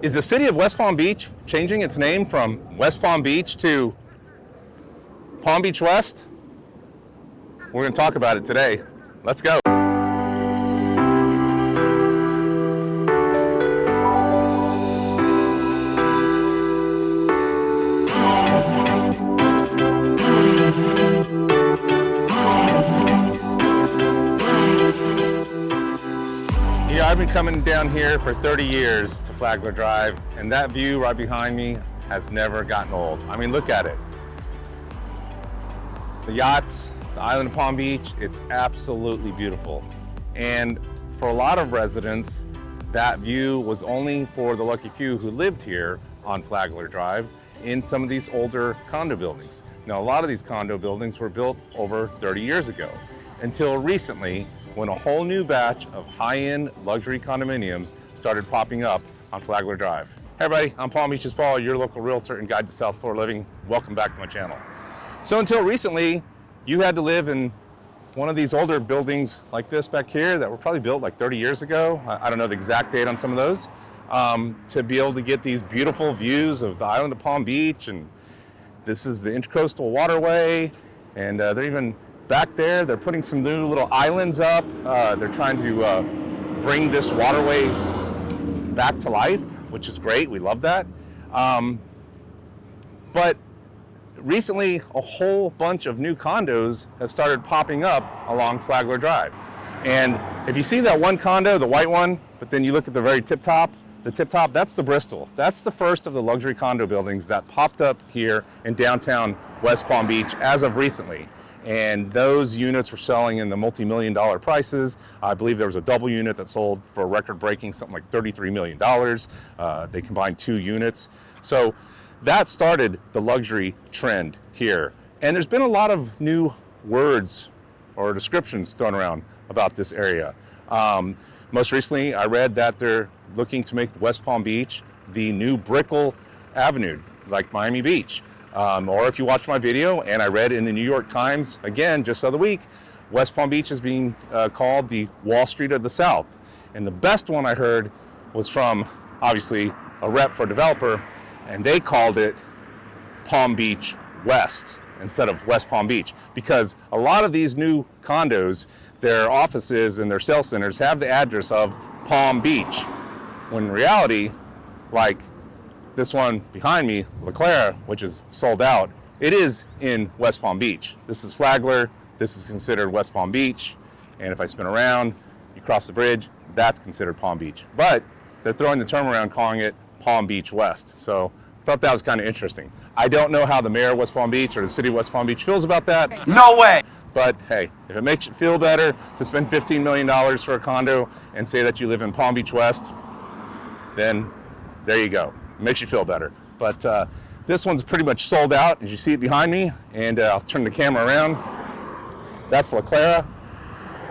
Is the city of West Palm Beach changing its name from West Palm Beach to Palm Beach West? We're going to talk about it today. Let's go. I've been coming down here for 30 years to Flagler Drive, and that view right behind me has never gotten old. I mean, look at it. The yachts, the island of Palm Beach, it's absolutely beautiful. And for a lot of residents, that view was only for the lucky few who lived here on Flagler Drive in some of these older condo buildings. Now, a lot of these condo buildings were built over 30 years ago, until recently, when a whole new batch of high-end luxury condominiums started popping up on Flagler Drive. Hey everybody, I'm Palm Beaches Paul, your local realtor and guide to South Florida living. Welcome back to my channel. So until recently, you had to live in one of these older buildings like this back here that were probably built like 30 years ago. I don't know the exact date on some of those, to be able to get these beautiful views of the island of Palm Beach. And this is the Intracoastal Waterway, and they're even back there, they're putting some new little islands up. They're trying to bring this waterway back to life, which is great. We love that. But recently, a whole bunch of new condos have started popping up along Flagler Drive. And if you see that one condo, the white one, but then you look at the very tip top, that's the Bristol. That's the first of the luxury condo buildings that popped up here in downtown West Palm Beach as of recently. And those units were selling in the multi-million-dollar prices. I believe there was a double unit that sold for a record-breaking something like $33 million. They combined two units. So that started the luxury trend here. And there's been a lot of new words or descriptions thrown around about this area. Most recently, I read that they're looking to make West Palm Beach the new Brickell Avenue, like Miami Beach. Or if you watch my video, and I read in the New York Times, again, just the other week, West Palm Beach is being called the Wall Street of the South. And the best one I heard was from, obviously, a rep for a developer, and they called it Palm Beach West instead of West Palm Beach. Because a lot of these new condos, their offices and their sales centers have the address of Palm Beach, when in reality, like this one behind me, LeClaire, which is sold out, it is in West Palm Beach. This is Flagler, this is considered West Palm Beach, and if I spin around, you cross the bridge, that's considered Palm Beach. But they're throwing the term around calling it Palm Beach West. So I thought that was kind of interesting. I don't know how the mayor of West Palm Beach or the city of West Palm Beach feels about that. No way! But hey, if it makes you feel better to spend $15 million for a condo and say that you live in Palm Beach West, then there you go. It makes you feel better. But this one's pretty much sold out, as you see it behind me, and I'll turn the camera around. That's LeClaire,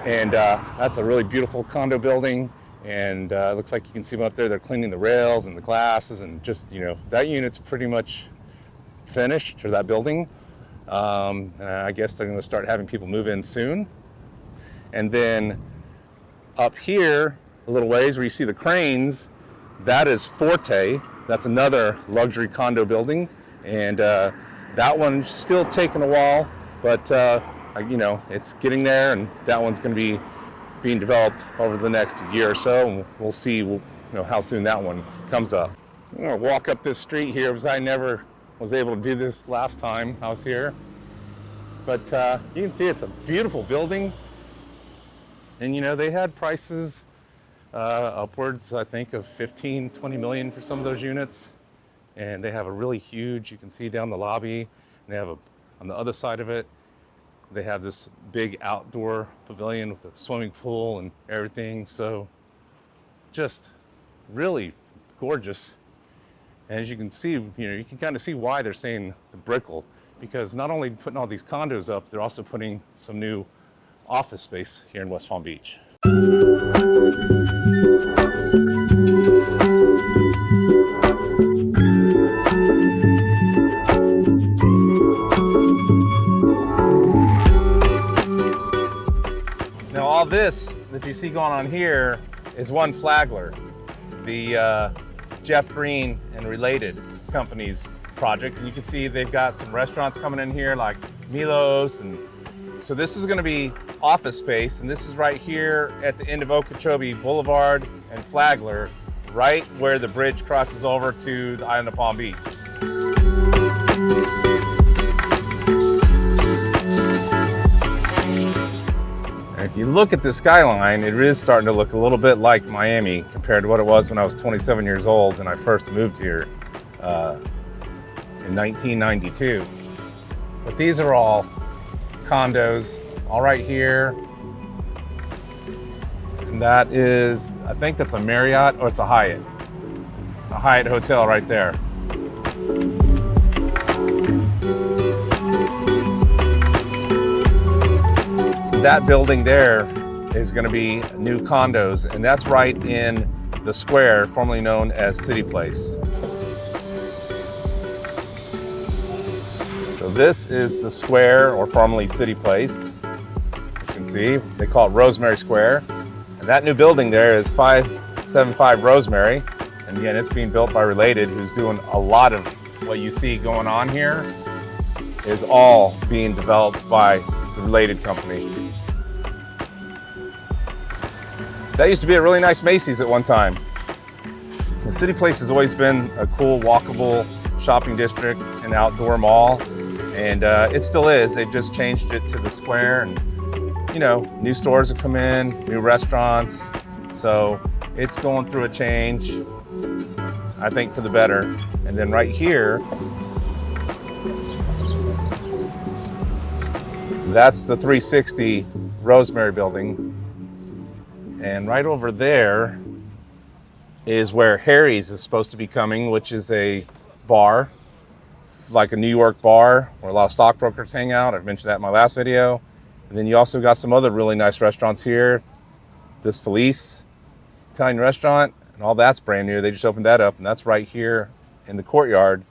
and that's a really beautiful condo building, and it looks like you can see them up there. They're cleaning the rails and the glasses, and just, you know, that unit's pretty much finished, or that building. I guess they're going to start having people move in soon. And then up here, a little ways where you see the cranes, that is Forte. That's another luxury condo building, and that one's still taking a while, but you know, it's getting there, and that one's going to be being developed over the next year or so, and we'll see, you know, how soon that one comes up. I'm going to walk up this street here because I never was able to do this last time I was here, but you can see it's a beautiful building, and you know, they had prices upwards, I think, of 15, 20 million for some of those units. And they have a really huge, you can see down the lobby, and they have on the other side of it, they have this big outdoor pavilion with a swimming pool and everything. So just really gorgeous. And as you can see, you know, you can kind of see why they're saying the Brickell, because not only putting all these condos up, they're also putting some new office space here in West Palm Beach. Now all this that you see going on here is one Flagler. The Jeff Green and Related Companies project. And you can see they've got some restaurants coming in here like Milos. And so this is going to be office space. And this is right here at the end of Okeechobee Boulevard and Flagler, right where the bridge crosses over to the island of Palm Beach. If you look at the skyline, it is starting to look a little bit like Miami compared to what it was when I was 27 years old and I first moved here in 1992. But these are all condos, all right here. And that is, I think that's a Marriott or it's a Hyatt hotel right there. That building there is going to be new condos, and that's right in the square formerly known as City Place. So this is the square, or formerly City Place. You can see they call it Rosemary Square, and that new building there is 575 Rosemary, and again it's being built by Related, who's doing a lot of what you see going on here is all being developed by the Related company. That used to be a really nice Macy's at one time. The City Place has always been a cool, walkable shopping district and outdoor mall, and it still is. They've just changed it to the square, and you know, new stores have come in, new restaurants, so it's going through a change, I think for the better. And then right here, that's the 360 Rosemary building. And right over there is where Harry's is supposed to be coming, which is a bar, like a New York bar where a lot of stockbrokers hang out. I've mentioned that in my last video. And then you also got some other really nice restaurants here. This Felice Italian restaurant, and all that's brand new. They just opened that up, and that's right here in the courtyard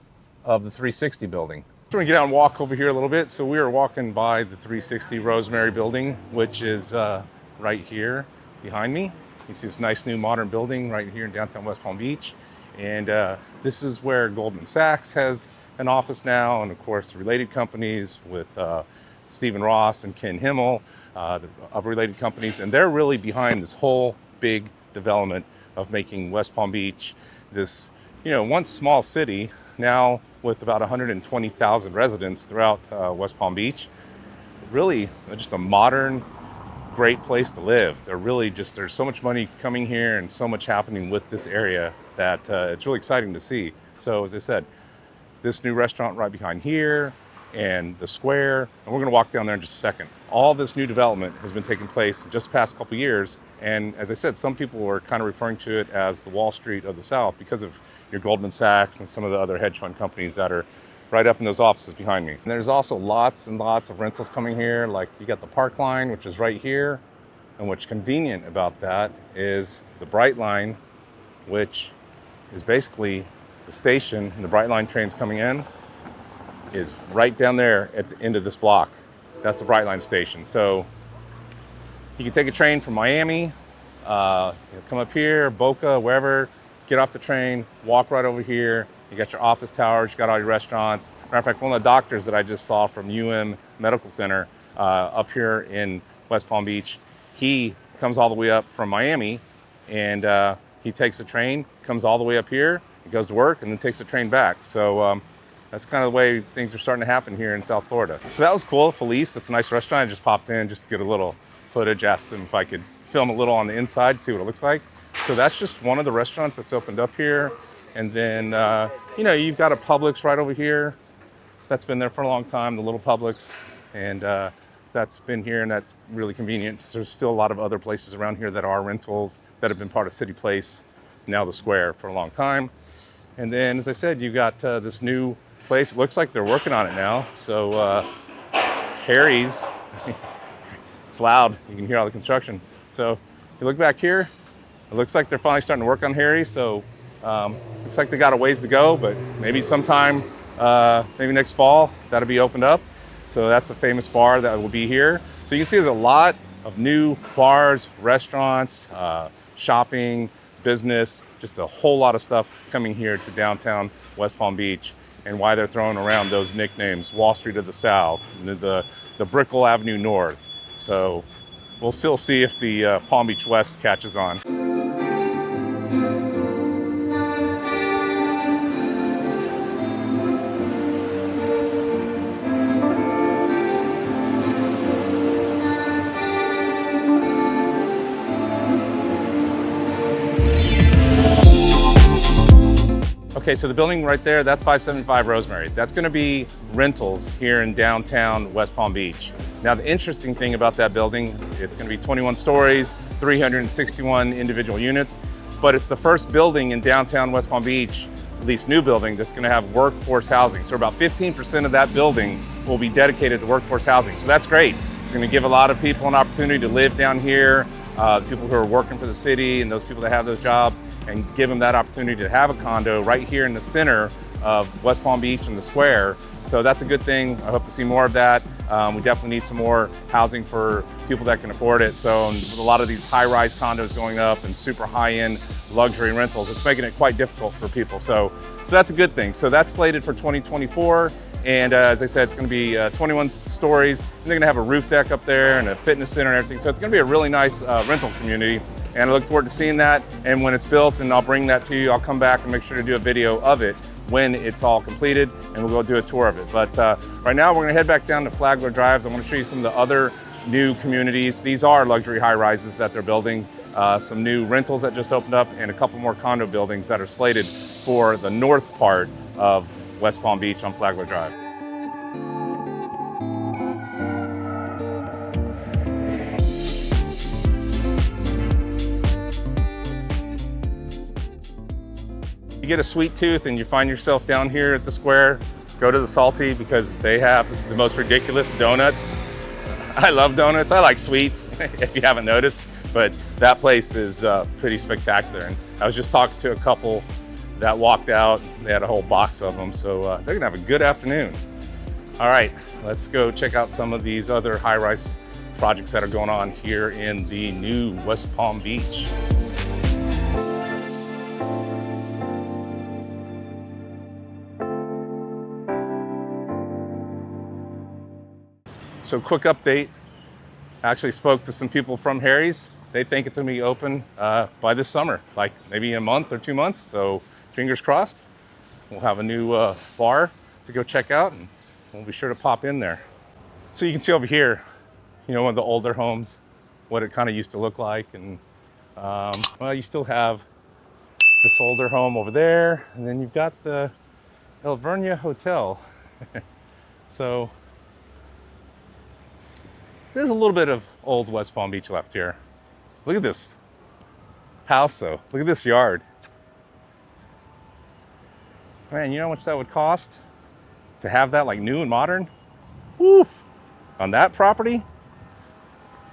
of the 360 building. So we're gonna get out and walk over here a little bit. So we are walking by the 360 Rosemary building, which is right here behind me. You see this nice new modern building right here in downtown West Palm Beach. And this is where Goldman Sachs has an office now, and of course Related Companies with Stephen Ross and Ken Himmel of Related Companies. And they're really behind this whole big development of making West Palm Beach this, you know, once small city, now with about 120,000 residents throughout West Palm Beach. Really just a modern, great place to live. They're really just, there's so much money coming here and so much happening with this area that it's really exciting to see. So as I said, this new restaurant right behind here and the square, and we're gonna walk down there in just a second. All this new development has been taking place in just the past couple years. And as I said, some people were kind of referring to it as the Wall Street of the South because of your Goldman Sachs and some of the other hedge fund companies that are right up in those offices behind me. And there's also lots and lots of rentals coming here. Like you got the Park Line, which is right here. And what's convenient about that is the Bright Line, which is basically the station, and the Bright Line trains coming in is right down there at the end of this block. That's the Bright Line station. So you can take a train from Miami, come up here, Boca, wherever, get off the train, walk right over here. You got your office towers, you got all your restaurants. Matter of fact, one of the doctors that I just saw from Medical Center up here in West Palm Beach, he comes all the way up from Miami, and he takes a train, comes all the way up here, he goes to work, and then takes a train back. So that's kind of the way things are starting to happen here in South Florida. So that was cool. Felice, that's a nice restaurant. I just popped in just to get a little footage, asked him if I could film a little on the inside, see what it looks like. So that's just one of the restaurants that's opened up here. And then, you know, you've got a Publix right over here. That's been there for a long time, the little Publix. And that's been here, and that's really convenient. So there's still a lot of other places around here that are rentals that have been part of City Place, now the Square, for a long time. And then, as I said, you got this new place. It looks like they're working on it now. So Harry's, it's loud. You can hear all the construction. So if you look back here, it looks like they're finally starting to work on Harry's. So looks like they got a ways to go, but maybe sometime, maybe next fall, that'll be opened up. So that's a famous bar that will be here. So you can see there's a lot of new bars, restaurants, shopping, business, just a whole lot of stuff coming here to downtown West Palm Beach, and why they're throwing around those nicknames, Wall Street of the South, the Brickell Avenue North. So we'll still see if the Palm Beach West catches on. Okay, so the building right there, that's 575 Rosemary. That's gonna be rentals here in downtown West Palm Beach. Now, the interesting thing about that building, it's gonna be 21 stories, 361 individual units, but it's the first building in downtown West Palm Beach, at least new building, that's gonna have workforce housing. So about 15% of that building will be dedicated to workforce housing. So that's great. It's gonna give a lot of people an opportunity to live down here, the people who are working for the city and those people that have those jobs, and give them that opportunity to have a condo right here in the center of West Palm Beach and the square. So that's a good thing. I hope to see more of that. We definitely need some more housing for people that can afford it. So with a lot of these high-rise condos going up and super high-end luxury rentals, it's making it quite difficult for people. So that's a good thing. So that's slated for 2024. And as I said, it's gonna be 21 stories. And they're gonna have a roof deck up there and a fitness center and everything. So it's gonna be a really nice rental community. And I look forward to seeing that. And when it's built, and I'll bring that to you, I'll come back and make sure to do a video of it when it's all completed, and we'll go do a tour of it. But right now we're gonna head back down to Flagler Drive. I wanna show you some of the other new communities. These are luxury high rises that they're building, some new rentals that just opened up, and a couple more condo buildings that are slated for the north part of West Palm Beach on Flagler Drive. You get a sweet tooth and you find yourself down here at the square, go to the Salty because they have the most ridiculous donuts. I love donuts, I like sweets, if you haven't noticed, but that place is pretty spectacular. And I was just talking to a couple that walked out, they had a whole box of them, so they're gonna have a good afternoon. All right, let's go check out some of these other high-rise projects that are going on here in the new West Palm Beach. So quick update, I actually spoke to some people from Harry's. They think it's gonna be open by this summer, like maybe in a month or 2 months. So fingers crossed. We'll have a new bar to go check out, and we'll be sure to pop in there. So you can see over here, you know, one of the older homes, what it kind of used to look like. And well, you still have this older home over there, and then you've got the Alvernia Hotel. So there's a little bit of old West Palm Beach left here. Look at this house though. Look at this yard. Man, you know how much that would cost to have that like new and modern? Woo! On that property,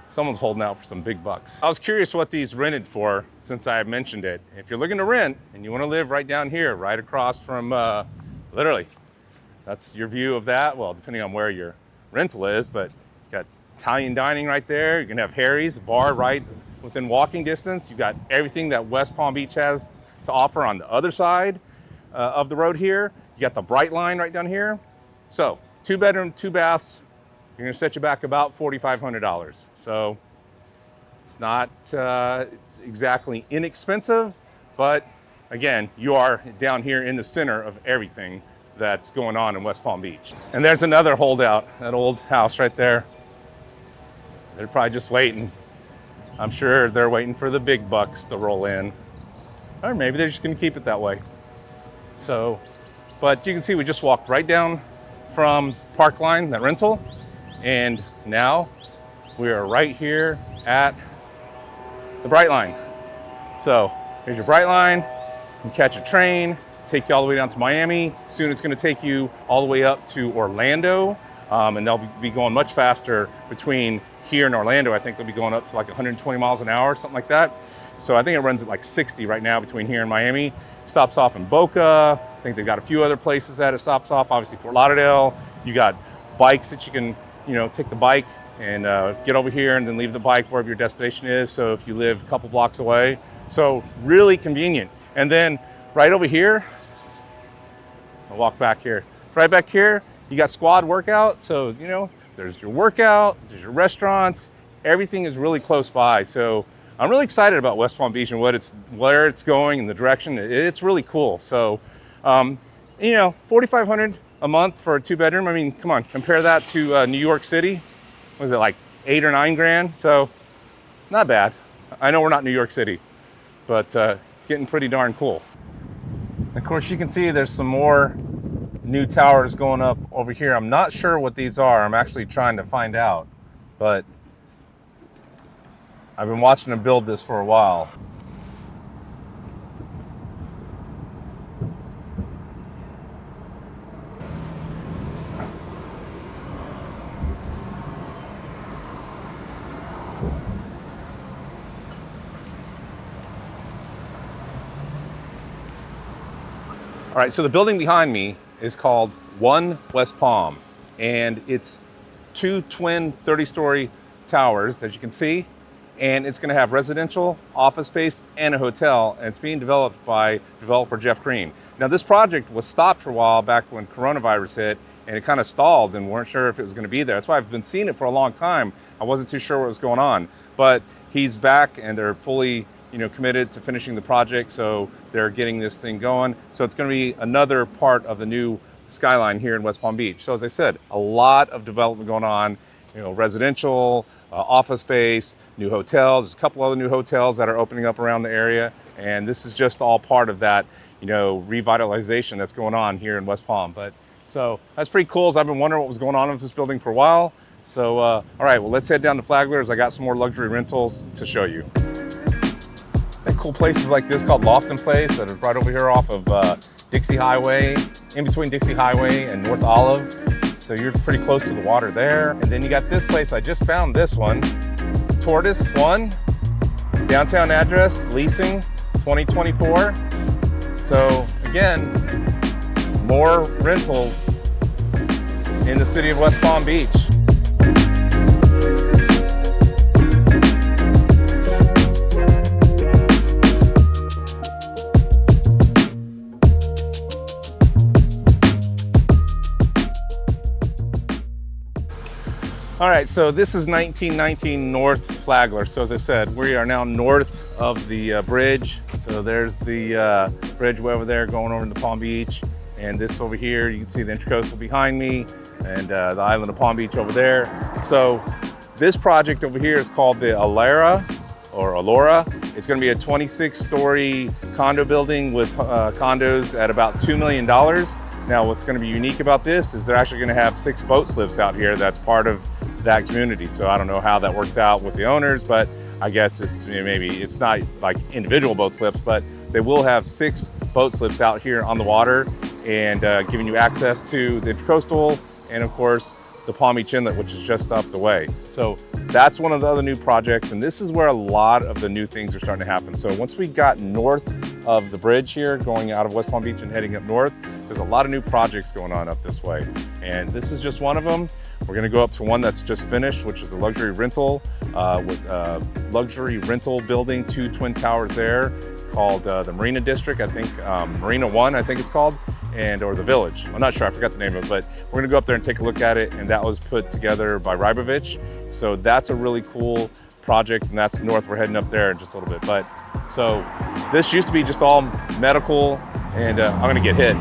someone's holding out for some big bucks. I was curious what these rented for since I mentioned it. If you're looking to rent and you want to live right down here, right across from, literally, that's your view of that. Well, depending on where your rental is, but you got Italian dining right there. You can have Harry's, a bar right within walking distance. You've got everything that West Palm Beach has to offer on the other side of the road here. You got the Bright Line right down here. So 2 bedroom, 2 baths. You're gonna set you back about $4,500. So it's not exactly inexpensive, but again, you are down here in the center of everything that's going on in West Palm Beach. And there's another holdout, that old house right there. They're probably just waiting. I'm sure they're waiting for the big bucks to roll in. Or maybe they're just gonna keep it that way. So, but you can see we just walked right down from Parkline, that rental, and now we are right here at the Bright Line. So here's your Bright Line. You can catch a train, take you all the way down to Miami. Soon it's gonna take you all the way up to Orlando, and they'll be going much faster between here in Orlando. I think they'll be going up to like 120 miles an hour, something like that. So I think it runs at like 60 right now between here and Miami. Stops off in Boca. I think they've got a few other places that it stops off. Obviously Fort Lauderdale. You got bikes that you can, you know, take the bike and get over here and then leave the bike wherever your destination is. So if you live a couple blocks away, So really convenient. And then right over here, I'll walk back here. Right back here, you got squad workout. So, you know, there's your workout, there's your restaurants, everything is really close by. So I'm really excited about West Palm Beach and where it's going and the direction. It's really cool. So, you know, $4,500 a month for a 2-bedroom. I mean, come on, compare that to New York City. Was it like 8 or 9 grand? So not bad. I know we're not New York City, but it's getting pretty darn cool. Of course, you can see there's some more new towers going up over here. I'm not sure what these are. I'm actually trying to find out, but I've been watching them build this for a while. All right, so the building behind me is called One West Palm, and it's 2 twin 30-story towers, as you can see, and it's gonna have residential, office space, and a hotel, and it's being developed by developer Jeff Green. Now, this project was stopped for a while back when coronavirus hit, and it kind of stalled and weren't sure if it was gonna be there. That's why I've been seeing it for a long time. I wasn't too sure what was going on, but he's back and they're fully committed to finishing the project, so they're getting this thing going. So it's going to be another part of the new skyline here in West Palm Beach. So as I said, a lot of development going on, residential, office space, new hotels. There's a couple other new hotels that are opening up around the area, and this is just all part of that, revitalization that's going on here in West Palm. But so that's pretty cool. As I've been wondering what was going on with this building for a while. So all right, well, let's head down to Flagler's. I got some more luxury rentals to show you. Cool places like this called Lofton Place that is right over here off of Dixie Highway, in between Dixie Highway and North Olive. So you're pretty close to the water there. And then you got this place, I just found this one, Tortoise One, downtown address, leasing 2024. So again, more rentals in the city of West Palm Beach. All right, so this is 1919 North Flagler. So as I said, we are now north of the bridge. So there's the bridge over there going over into Palm Beach. And this over here, you can see the Intracoastal behind me and the island of Palm Beach over there. So this project over here is called the Allura. It's gonna be a 26-story condo building with condos at about $2 million. Now, what's gonna be unique about this is they're actually gonna have 6 boat slips out here. That's part of that community. So I don't know how that works out with the owners, but I guess it's maybe it's not like individual boat slips, but they will have 6 boat slips out here on the water and giving you access to the Intracoastal and of course the Palm Beach Inlet, which is just up the way. So that's one of the other new projects, and this is where a lot of the new things are starting to happen. So once we got north of the bridge here, going out of West Palm Beach and heading up north, there's a lot of new projects going on up this way. And this is just one of them. We're gonna go up to one that's just finished, which is a luxury rental building, 2 twin towers there, called the Marina District, I think, Marina One, I think it's called, or the Village. I'm not sure, I forgot the name of it, but we're gonna go up there and take a look at it, and that was put together by Rybovich. So that's a really cool project, and that's north. We're heading up there in just a little bit. But so this used to be just all medical, and I'm gonna get hit.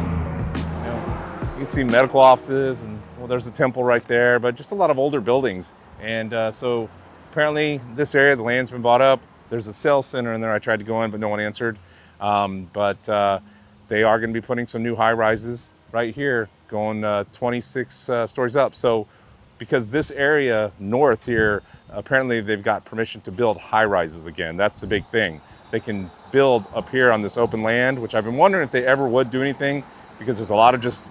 You can see medical offices, and well, there's the temple right there, but just a lot of older buildings. And so apparently this area, the land's been bought up. There's a sales center in there. I tried to go in, but no one answered. But they are gonna be putting some new high rises right here, going 26 stories up. So because this area north here, apparently they've got permission to build high rises again. That's the big thing. They can build up here on this open land, which I've been wondering if they ever would do anything, because there's a lot of just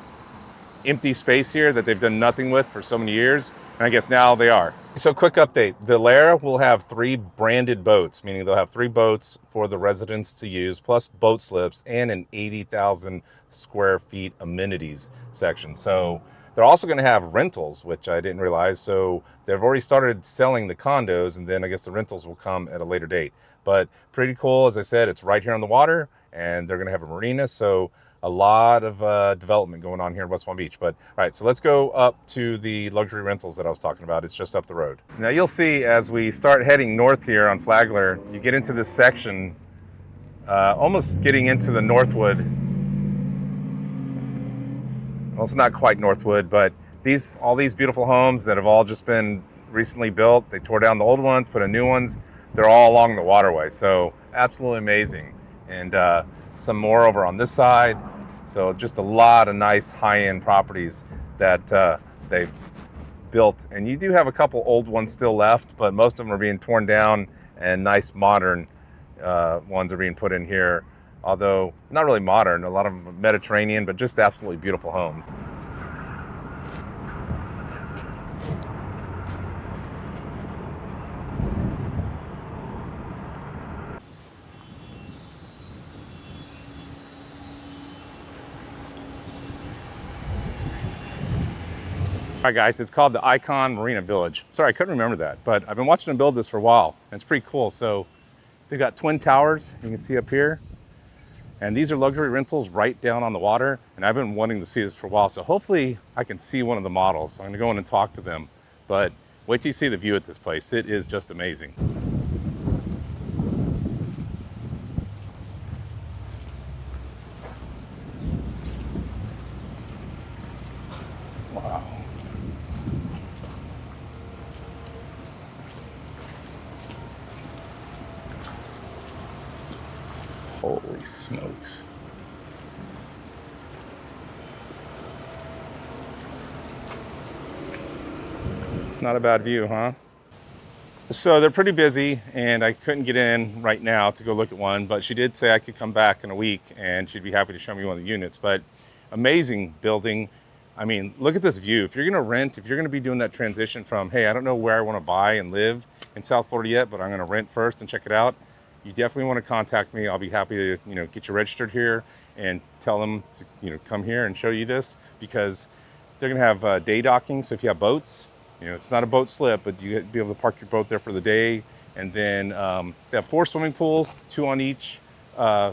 empty space here that they've done nothing with for so many years. And I guess now they are. So quick update, the theyre will have 3 branded boats, meaning they'll have 3 boats for the residents to use, plus boat slips and an 80,000 square feet amenities section. So they're also gonna have rentals, which I didn't realize. So they've already started selling the condos, and then I guess the rentals will come at a later date. But pretty cool. As I said, it's right here on the water, and they're going to have a marina. So a lot of development going on here in West Palm Beach. But all right, so let's go up to the luxury rentals that I was talking about. It's just up the road. Now you'll see as we start heading north here on Flagler, you get into this section, almost getting into the Northwood. Well, it's not quite Northwood, but all these beautiful homes that have all just been recently built. They tore down the old ones, put in new ones. They're all along the waterway, so absolutely amazing. And some more over on this side. So just a lot of nice high-end properties that they've built. And you do have a couple old ones still left, but most of them are being torn down, and nice modern ones are being put in here. Although not really modern, a lot of them are Mediterranean, but just absolutely beautiful homes. All right, guys, it's called the Icon Marina Village. Sorry, I couldn't remember that, but I've been watching them build this for a while, and it's pretty cool. So they've got twin towers, you can see up here. And these are luxury rentals right down on the water, and I've been wanting to see this for a while, so hopefully I can see one of the models. So I'm gonna go in and talk to them, but wait till you see the view at this place. It is just amazing. Wow. Holy smokes. Not a bad view, huh? So they're pretty busy, and I couldn't get in right now to go look at one, but she did say I could come back in a week and she'd be happy to show me one of the units. But amazing building. I mean, look at this view. If you're gonna rent, if you're gonna be doing that transition from, hey, I don't know where I wanna buy and live in South Florida yet, but I'm gonna rent first and check it out, you definitely want to contact me. I'll be happy to, get you registered here and tell them to, come here and show you this, because they're going to have day docking. So if you have boats, it's not a boat slip, but you be able to park your boat there for the day. And then they have 4 swimming pools, 2 on each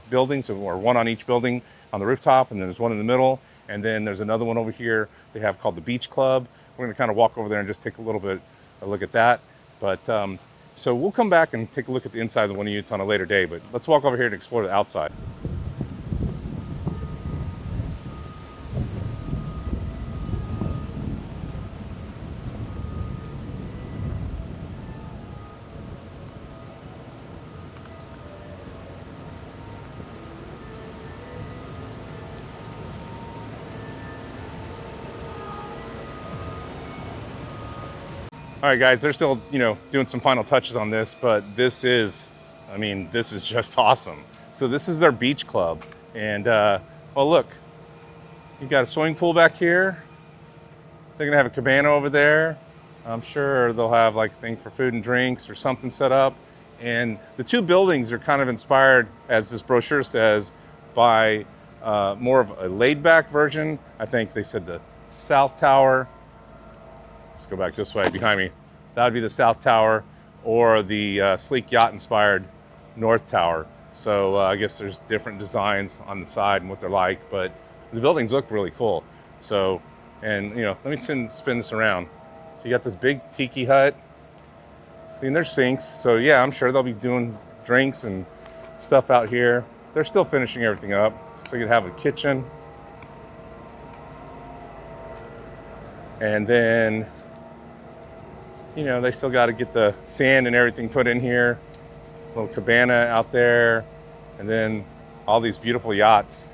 building, or 1 on each building on the rooftop, and then there's 1 in the middle. And then there's another one over here they have called the Beach Club. We're going to kind of walk over there and just take a look at that. But so we'll come back and take a look at the inside of the one of the units on a later day, but let's walk over here and explore the outside. All right, guys, they're still, doing some final touches on this, but this is just awesome. So this is their beach club. And, well, look, you got a swimming pool back here. They're gonna have a cabana over there. I'm sure they'll have like a thing for food and drinks or something set up. And the 2 buildings are kind of inspired, as this brochure says, by more of a laid back version. I think they said the South Tower. Let's go back this way behind me. That would be the South Tower, or the sleek yacht inspired North Tower. So I guess there's different designs on the side and what they're like, but the buildings look really cool. So, and let me spin this around. So you got this big tiki hut. See, and there's sinks. So yeah, I'm sure they'll be doing drinks and stuff out here. They're still finishing everything up. So you could have a kitchen. And then, they still got to get the sand and everything put in here. Little cabana out there. And then all these beautiful yachts.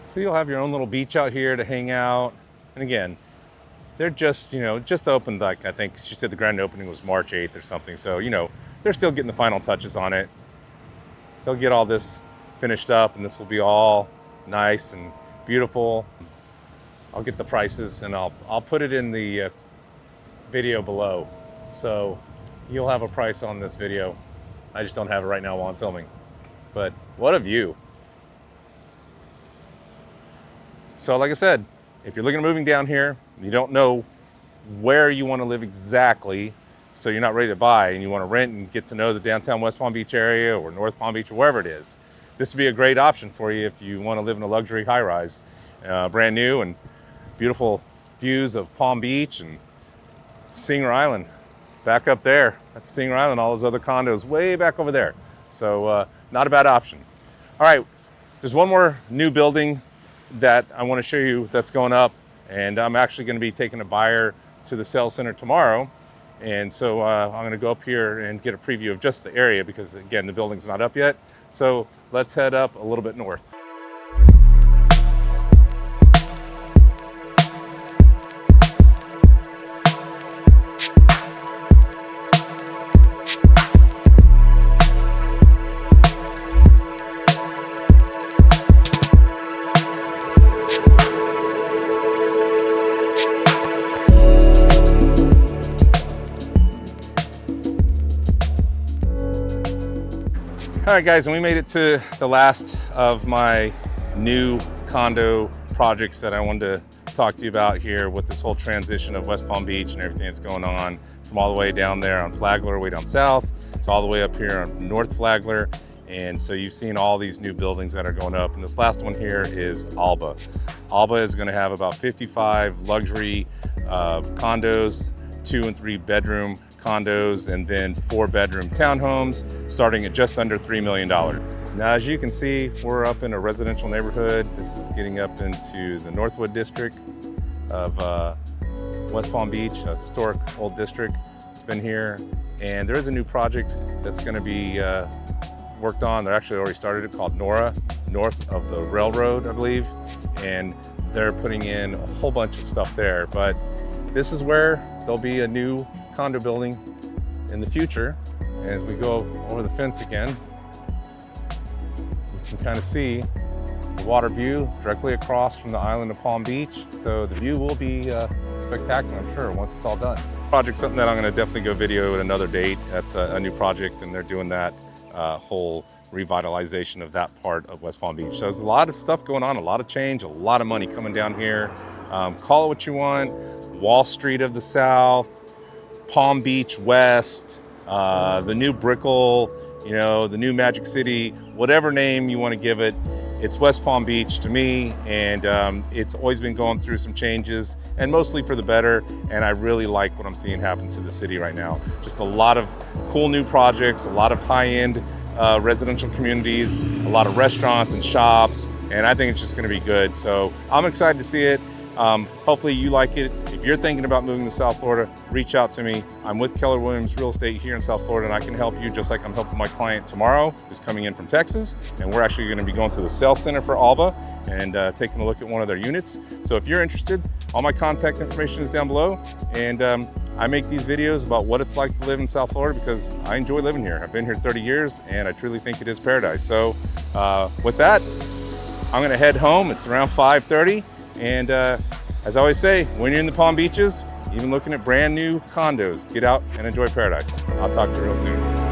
So you'll have your own little beach out here to hang out. And again, they're just, just opened, like, I think she said the grand opening was March 8th or something. So, they're still getting the final touches on it. They'll get all this finished up, and this will be all nice and beautiful. I'll get the prices, and I'll put it in the video below. So you'll have a price on this video. I just don't have it right now while I'm filming. But what a view. So like I said, if you're looking at moving down here, you don't know where you want to live exactly, so you're not ready to buy and you want to rent and get to know the downtown West Palm Beach area or North Palm Beach or wherever it is, this would be a great option for you if you want to live in a luxury high-rise. Brand new and beautiful views of Palm Beach and Singer Island. Back up there, that's Singer Island, all those other condos way back over there. So not a bad option. All right, there's one more new building that I want to show you that's going up, and I'm actually going to be taking a buyer to the sales center tomorrow. And so I'm going to go up here and get a preview of just the area because, again, the building's not up yet. So let's head up a little bit north. All right, guys, and we made it to the last of my new condo projects that I wanted to talk to you about here with this whole transition of West Palm Beach and everything that's going on, from all the way down there on Flagler, way down south, to all the way up here on North Flagler. And so you've seen all these new buildings that are going up. And this last one here is Alba. Alba is going to have about 55 luxury condos, 2 and 3 bedroom condos, and then 4 bedroom townhomes starting at just under $3 million. Now, as you can see, we're up in a residential neighborhood. This is getting up into the Northwood district of West Palm Beach, a historic old district. It's been here, and there is a new project that's going to be worked on. They're actually already started it, called Nora, north of the railroad, I believe, and they're putting in a whole bunch of stuff there. But this is where there'll be a new condo building in the future. And as we go over the fence again, you can kind of see the water view directly across from the island of Palm Beach. So the view will be spectacular, I'm sure, once it's all done. Project, something that I'm going to definitely go video at another date. That's a new project, and they're doing that whole revitalization of that part of West Palm Beach. So there's a lot of stuff going on, a lot of change, a lot of money coming down here. Call it what you want. Wall Street of the South, Palm Beach West, the new Brickell, you know, the new Magic City, whatever name you want to give it. It's West Palm Beach to me, and it's always been going through some changes, and mostly for the better, and I really like what I'm seeing happen to the city right now. Just a lot of cool new projects, a lot of high-end residential communities, a lot of restaurants and shops, and I think it's just going to be good. So I'm excited to see it. Hopefully you like it. If you're thinking about moving to South Florida, reach out to me. I'm with Keller Williams Real Estate here in South Florida, and I can help you just like I'm helping my client tomorrow who's coming in from Texas. And we're actually going to be going to the sales center for Alba and taking a look at one of their units. So if you're interested, all my contact information is down below. And I make these videos about what it's like to live in South Florida because I enjoy living here. I've been here 30 years and I truly think it is paradise. So with that, I'm going to head home. It's around 5:30. And as I always say, when you're in the Palm Beaches, even looking at brand new condos, get out and enjoy paradise. I'll talk to you real soon.